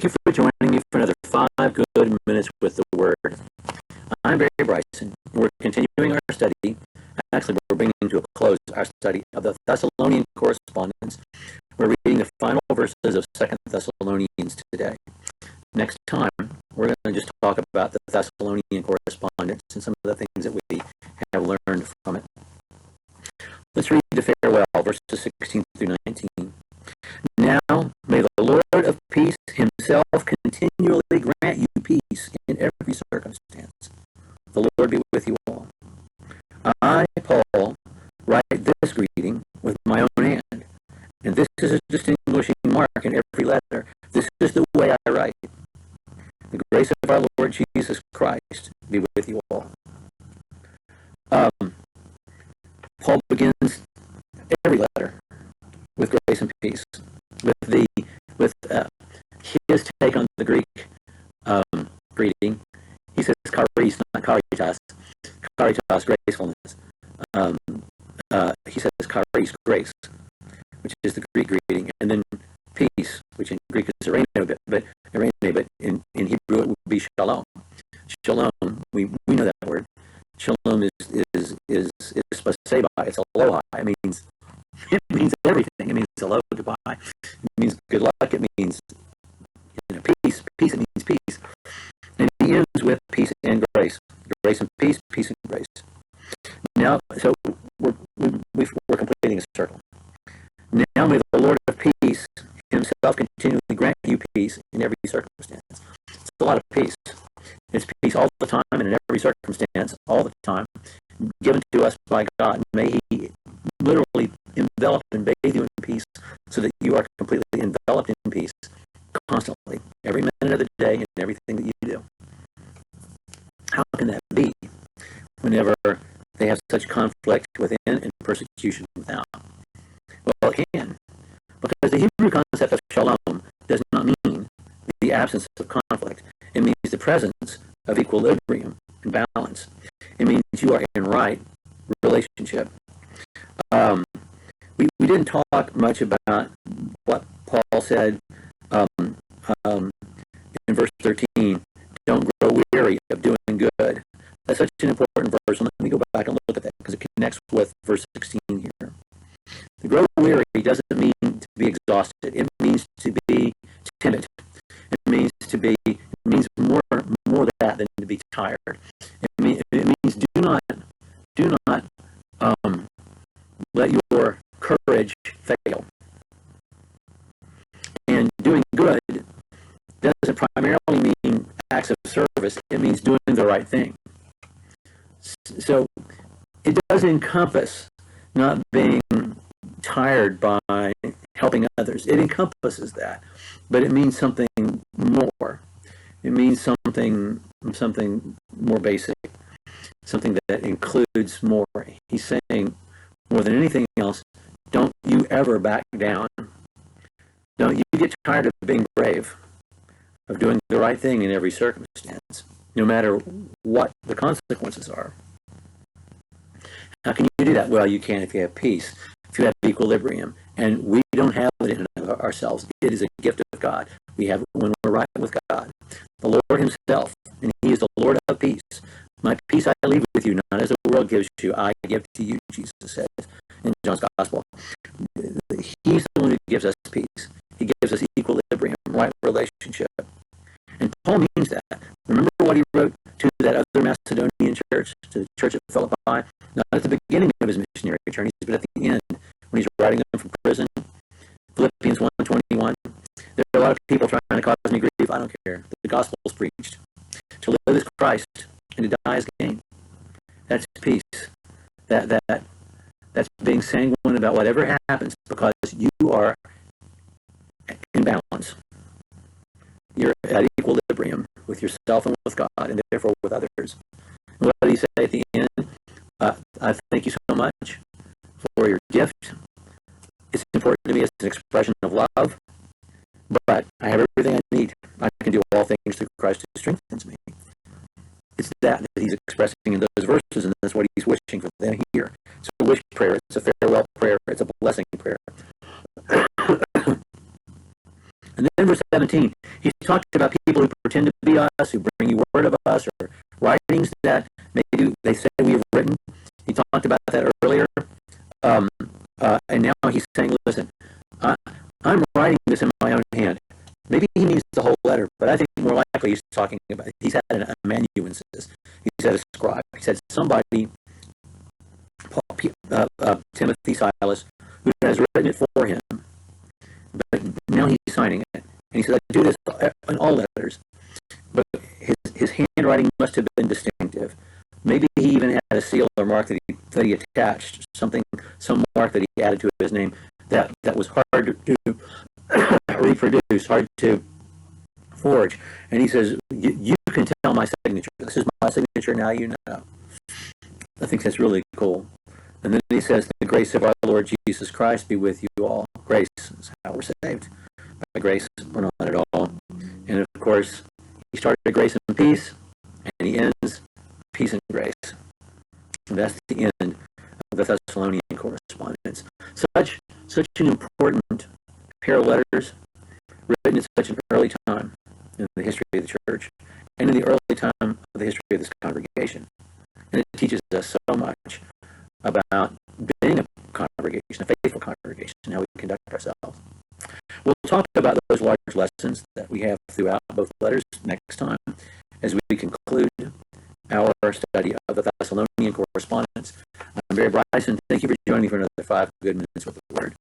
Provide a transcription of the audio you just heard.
you for joining me for another 5 good minutes with the Word. I'm Barry Bryson, and we're continuing our study. Actually, we're bringing to a close our study of the Thessalonian correspondence. We're reading the final verses of 2 Thessalonians today. Next time, we're going to just talk about the Thessalonian correspondence and some of the things that we have learned from it. Let's read the farewell, verses 16 through 19. Now, may the Lord of peace himself continually grant you peace in every circumstance. The Lord be with you all. I, Paul, write this greeting with my own hand, and this is a distinguishing mark in every letter. This is the way I write. The grace of our Lord Jesus Christ be with you all. Paul begins every letter with grace and peace, with his take on the Greek greeting. He says charis, not caritas. Caritas, gracefulness. He says charis, grace, which is the Greek greeting, and then peace, which in Greek is eirene, but in Hebrew it would be shalom. Shalom, we know that word. Shalom is spaseba. It's aloha. It means everything. It means hello, goodbye. It means good luck. It means peace. Peace. It means peace. And he ends with peace and grace. Grace and peace. Peace and grace. Now, so we're completing a circle. Now may the Lord of peace himself continually grant you peace in every circumstance. It's a lot of peace. It's peace all the time and in every circumstance, all the time, given to us by God. May he literally envelop and bathe you in peace so that you are completely enveloped in peace constantly, every minute of the day and everything that you do. How can that be whenever they have such conflict within and persecution without? Well, it can, because the Hebrew concept of shalom does not mean the absence of conflict. It means the presence of equilibrium and balance. It means you are in right relationship. We didn't talk much about what Paul said in verse 13. Don't grow weary of doing good. That's such an important verse. Let me go back and look at that because it connects with verse 16 here. To grow weary doesn't mean to be exhausted. It means to be timid. It means more that than to be tired. It means do not let your courage fail. And doing good doesn't primarily mean acts of service. It means doing the right thing. So it does encompass not being tired by helping others. It encompasses that, but it means something more. It means something more basic, something that includes more. He's saying, more than anything else, don't you ever back down. Don't you get tired of being brave, of doing the right thing in every circumstance, no matter what the consequences are. How can you do that? Well, you can if you have peace, if you have equilibrium, and we don't have it in ourselves. It is a gift of God. We have it when we're right with God. The Lord himself, and he is the Lord of peace. My peace I leave with you, not as the world gives you, I give to you, Jesus says in John's Gospel. He's the one who gives us peace. He gives us equilibrium, right relationship. And Paul means that. Remember what he wrote to that other Macedonian church, to the church at Philippi, not at the beginning of his missionary journeys, but at the end, when he's writing them from prison. Philippians 1:21. There are a lot of people trying to cause me grief. I don't care. The gospel is preached. To live is Christ, and to die is gain. That's peace. That's being sanguine about whatever happens because you are in balance. You're at equilibrium with yourself and with God, and therefore with others. And what did he say at the end? I thank you so much for your gift. It's important to me as an expression of love, but I have everything I need. I can do all things through Christ who strengthens me. It's that he's expressing in those verses, and that's what he's wishing for them here. It's a wish prayer. It's a farewell prayer. It's a blessing prayer. And then verse 17, he talked about people who pretend to be us, who bring you word of us, or writings that maybe they say we have written. He talked about that earlier. And now he's saying, listen, I'm writing this in my own hand. Maybe he means the whole letter, but I think more likely he's talking about, he's had an amanuensis. He said a scribe. He said somebody, Timothy Silas, who has written it for him, but now he's signing it. And he says, I do this in all letters. But his handwriting must have been distinctive. Maybe he even had a seal or mark that he attached, some mark that he added to his name that was hard to reproduce, hard to forge. And he says, you can tell my signature. This is my signature, now you know. I think that's really cool. And then he says, the grace of our Lord Jesus Christ be with you all. Grace is how we're saved. By grace, we're not at all. And of course, he started grace and peace, and he ends peace and grace. And that's the end of the Thessalonian correspondence. Such an important pair of letters written at such an early time in the history of the church and in the early time of the history of this congregation. And it teaches us so much about being a congregation, a faithful congregation, and how we conduct ourselves. We'll talk about those large lessons that we have throughout both letters next time as we conclude our study of the Thessalonian correspondence. I'm Barry Bryson. Thank you for joining me for another 5 good minutes with the Word.